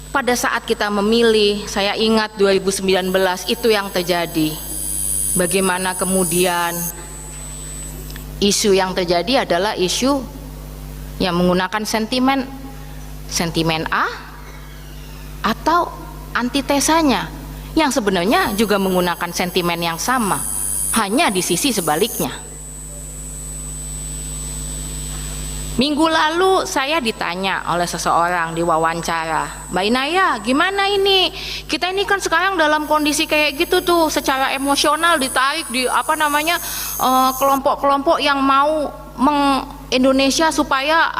pada saat kita memilih, saya ingat 2019 itu yang terjadi. Bagaimana kemudian isu yang terjadi adalah isu yang menggunakan sentimen A atau antitesanya, yang sebenarnya juga menggunakan sentimen yang sama, hanya di sisi sebaliknya. Minggu lalu saya ditanya oleh seseorang di wawancara, Mbak Inaya, gimana ini? Kita ini kan sekarang dalam kondisi kayak gitu tuh, secara emosional ditarik di kelompok-kelompok yang mau Indonesia supaya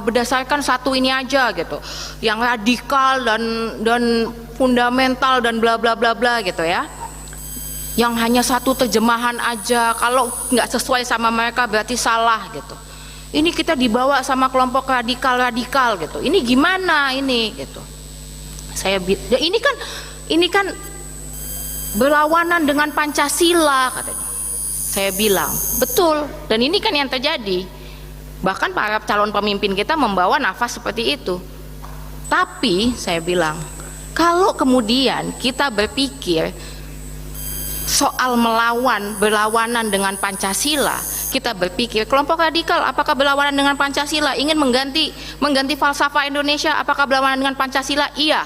berdasarkan satu ini aja gitu, yang radikal dan fundamental dan bla bla bla bla gitu ya, yang hanya satu terjemahan aja, kalau nggak sesuai sama mereka berarti salah gitu. Ini kita dibawa sama kelompok radikal gitu. Ini gimana ini gitu. Ya ini kan berlawanan dengan Pancasila katanya. Saya bilang, betul, dan ini kan yang terjadi. Bahkan para calon pemimpin kita membawa nafas seperti itu. Tapi saya bilang, kalau kemudian kita berpikir soal berlawanan dengan Pancasila, kita berpikir kelompok radikal apakah berlawanan dengan Pancasila, ingin mengganti falsafah Indonesia, apakah berlawanan dengan Pancasila? Iya.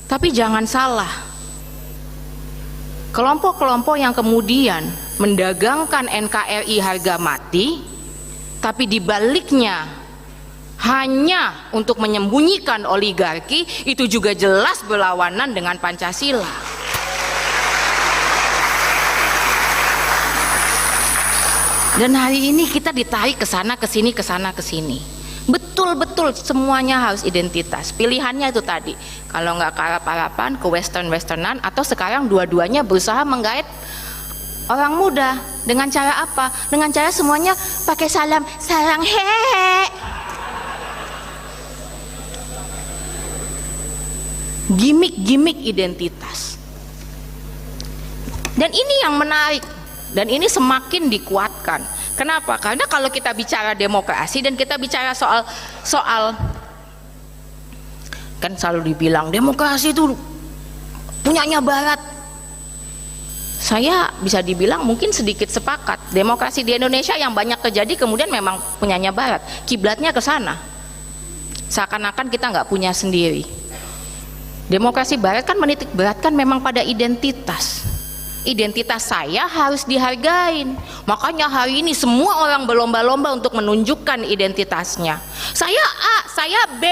Tapi jangan salah, kelompok-kelompok yang kemudian mendagangkan NKRI harga mati, tapi dibaliknya hanya untuk menyembunyikan oligarki, itu juga jelas berlawanan dengan Pancasila. Dan hari ini kita ditarik ke sana ke sini, ke sana ke sini. Betul-betul semuanya harus identitas. Pilihannya itu tadi, kalau nggak ke Arab-Araban, ke Western-Westernan, atau sekarang dua-duanya berusaha menggait orang muda. Dengan cara apa? Dengan cara semuanya pakai salam sarang hehe. Gimik-gimik identitas. Dan ini yang menarik. Dan ini semakin dikuatkan. Kenapa? Karena kalau kita bicara demokrasi dan kita bicara soal kan selalu dibilang demokrasi itu punyanya Barat. Saya bisa dibilang mungkin sedikit sepakat. Demokrasi di Indonesia yang banyak terjadi kemudian memang punyanya Barat. Kiblatnya ke sana. Seakan-akan kita nggak punya sendiri. Demokrasi Barat kan menitik beratkan memang pada identitas. Identitas saya harus dihargain. Makanya hari ini semua orang berlomba-lomba untuk menunjukkan identitasnya. Saya A, saya B.